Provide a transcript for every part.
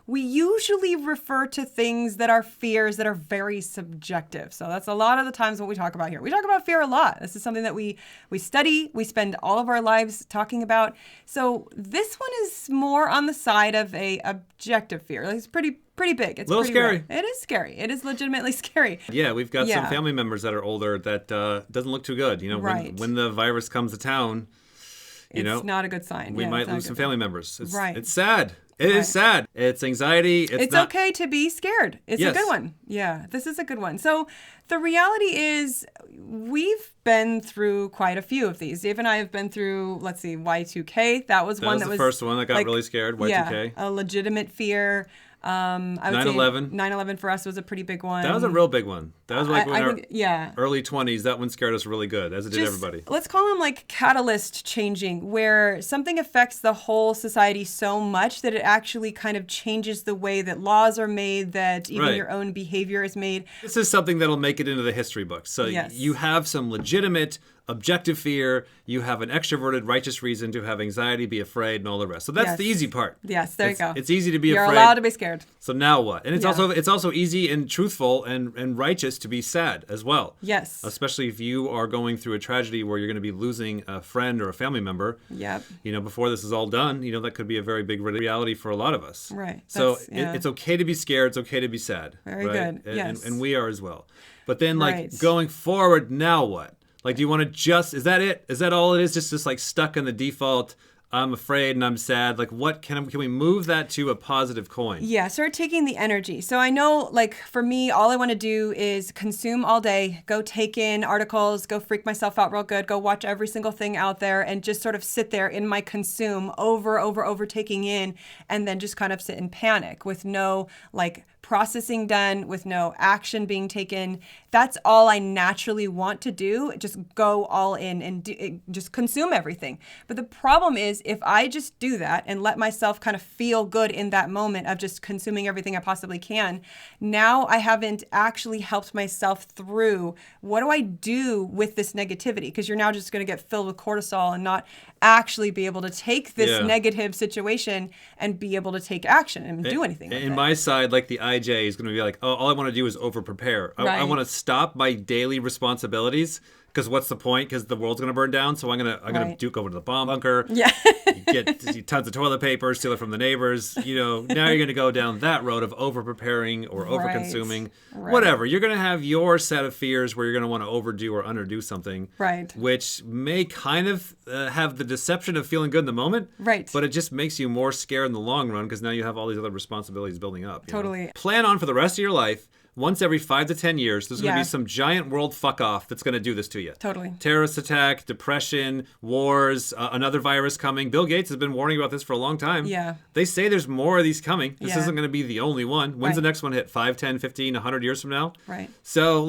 we usually refer to things that are fears that are very subjective. So that's a lot of the times what we talk about here. We talk about fear a lot. This is something that we study, we spend all of our lives talking about. So this one is more on the side of a objective fear. Like, it's pretty big. It's a little pretty scary. Rare. It is scary. It is legitimately scary. Yeah, we've got some family members that are older that doesn't look too good. When the virus comes to town, it's not a good sign. We might lose some family members. It's sad. It Right. is sad. It's anxiety. It's okay to be scared. It's a good one. Yeah, this is a good one. So the reality is we've been through quite a few of these. Dave and I have been through, let's see, Y2K. That was one that was the first one that got really scared, Y2K. Yeah, a legitimate fear. I would 9/11. say 9/11 for us was a pretty big one. That was a real big one. That was like I our think, early 20s. That one scared us really good, as it did everybody. Let's call them like catalyst changing, where something affects the whole society so much that it actually kind of changes the way that laws are made, that even your own behavior is made. This is something that'll make it into the history books. So you have some legitimate objective fear, you have an extroverted righteous reason to have anxiety, be afraid, and all the rest. So that's the easy part. Yes, there you go. It's easy to be afraid. You're allowed to be scared. So now what? And it's also easy and truthful and righteous to be sad as well. Yes. Especially if you are going through a tragedy where you're going to be losing a friend or a family member. Yep. Before this is all done, that could be a very big reality for a lot of us. Right. So it's okay to be scared. It's okay to be sad. Very good. Yes. And we are as well. But then going forward, now what? Like, do you want to is that it? Is that all it is? Just like stuck in the default, I'm afraid and I'm sad. Like, what can we move that to a positive coin? Yeah, start taking the energy. So I know, like, for me, all I want to do is consume all day, go take in articles, go freak myself out real good, go watch every single thing out there, and just sort of sit there in my consume over taking in, and then just kind of sit in panic with no, like, processing done, with no action being taken. That's all I naturally want to do. Just go all in and just consume everything. But the problem is, if I just do that and let myself kind of feel good in that moment of just consuming everything I possibly can, now I haven't actually helped myself through what do I do with this negativity? Because you're now just going to get filled with cortisol and not actually be able to take this negative situation and be able to take action and do anything with it. In my side, like the IJ is going to be like, oh, all I want to do is over-prepare. I want to stop my daily responsibilities, because what's the point? Because the world's going to burn down, so I'm going to go to the bomb bunker. Yeah. Get tons of toilet paper, steal it from the neighbors. Now you're going to go down that road of over-preparing or over-consuming. Whatever. You're going to have your set of fears where you're going to want to overdo or underdo something. Right. Which may kind of have the deception of feeling good in the moment. Right. But it just makes you more scared in the long run, because now you have all these other responsibilities building up. Totally. Plan on for the rest of your life. Once every 5 to 10 years, there's going to be some giant world fuck-off that's going to do this to you. Totally. Terrorist attack, depression, wars, another virus coming. Bill Gates has been warning about this for a long time. Yeah. They say there's more of these coming. This isn't going to be the only one. When's the next one hit? 5, 10, 15, 100 years from now? Right. So,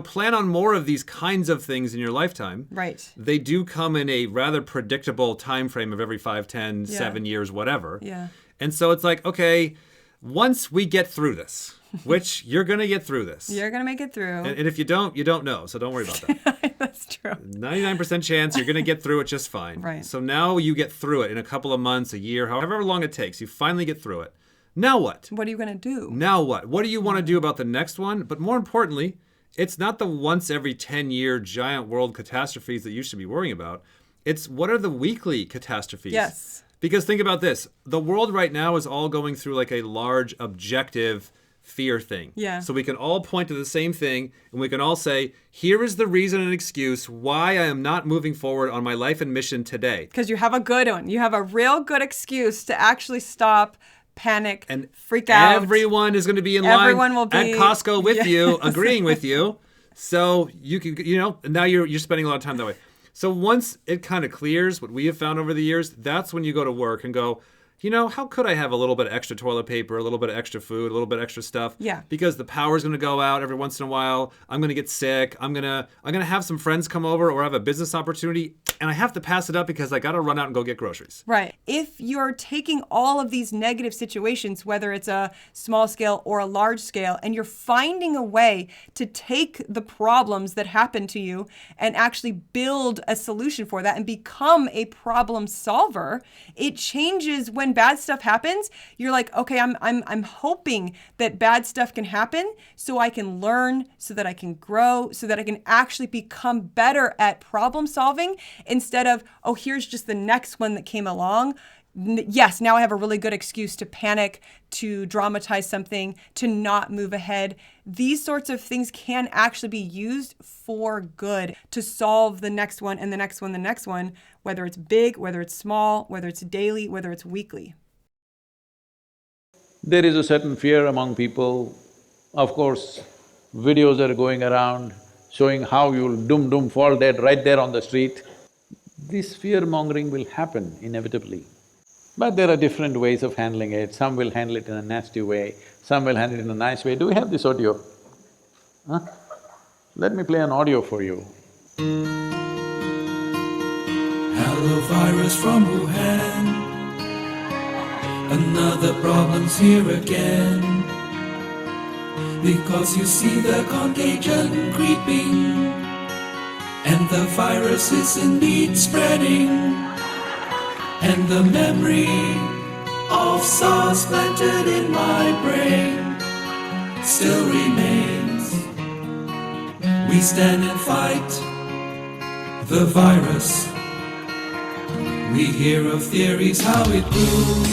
plan on more of these kinds of things in your lifetime. Right. They do come in a rather predictable time frame of every 5, 10, 7 years, whatever. Yeah. And so it's like, okay, once we get through this, which you're going to get through this. You're going to make it through. And if you don't, you don't know. So don't worry about that. That's true. 99% chance you're going to get through it just fine. Right. So now you get through it in a couple of months, a year, however long it takes. You finally get through it. Now what? What are you going to do? Now what? What do you want to do about the next one? But more importantly, it's not the once every 10-year giant world catastrophes that you should be worrying about. It's what are the weekly catastrophes? Yes. Because think about this. The world right now is all going through like a large objective fear thing. Yeah. So we can all point to the same thing, and we can all say, here is the reason and excuse why I am not moving forward on my life and mission today. Because you have a good one. You have a real good excuse to actually stop, panic, and freak out. Everyone is going to be in line will be at Costco with you, agreeing with you. So you can, now you're spending a lot of time that way. So once it kind of clears, what we have found over the years, that's when you go to work and go, how could I have a little bit of extra toilet paper, a little bit of extra food, a little bit of extra stuff? Yeah. Because the power's going to go out every once in a while. I'm going to get sick. I'm going to have some friends come over, or have a business opportunity, and I have to pass it up because I got to run out and go get groceries. Right. If you're taking all of these negative situations, whether it's a small scale or a large scale, and you're finding a way to take the problems that happen to you and actually build a solution for that and become a problem solver, it changes when when bad stuff happens, you're like, okay, I'm hoping that bad stuff can happen so I can learn, so that I can grow, so that I can actually become better at problem solving instead of, oh, here's just the next one that came along. Yes, now I have a really good excuse to panic, to dramatize something, to not move ahead. These sorts of things can actually be used for good to solve the next one and the next one, the next one, whether it's big, whether it's small, whether it's daily, whether it's weekly. There is a certain fear among people. Of course, videos are going around showing how you'll doom fall dead right there on the street. This fear-mongering will happen inevitably. But there are different ways of handling it. Some will handle it in a nasty way, some will handle it in a nice way. Do we have this audio? Huh? Let me play an audio for you. Hello, virus from Wuhan. Another problem's here again. Because you see the contagion creeping, and the virus is indeed spreading. And the memory of SARS planted in my brain still remains. We stand and fight the virus. We hear of theories how it grew.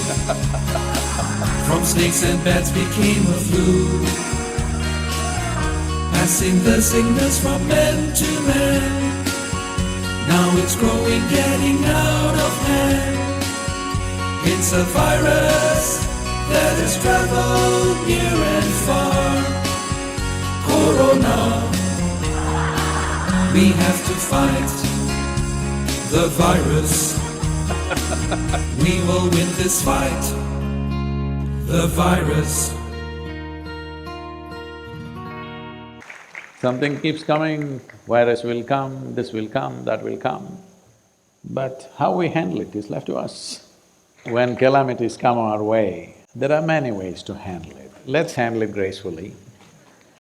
From snakes and bats became a flu, passing the sickness from man to man. Now it's growing, getting out of hand. It's a virus that has traveled near and far. Corona, we have to fight the virus. We will win this fight, the virus. Something keeps coming, virus will come, this will come, that will come. But how we handle it is left to us. When calamities come our way, there are many ways to handle it. Let's handle it gracefully.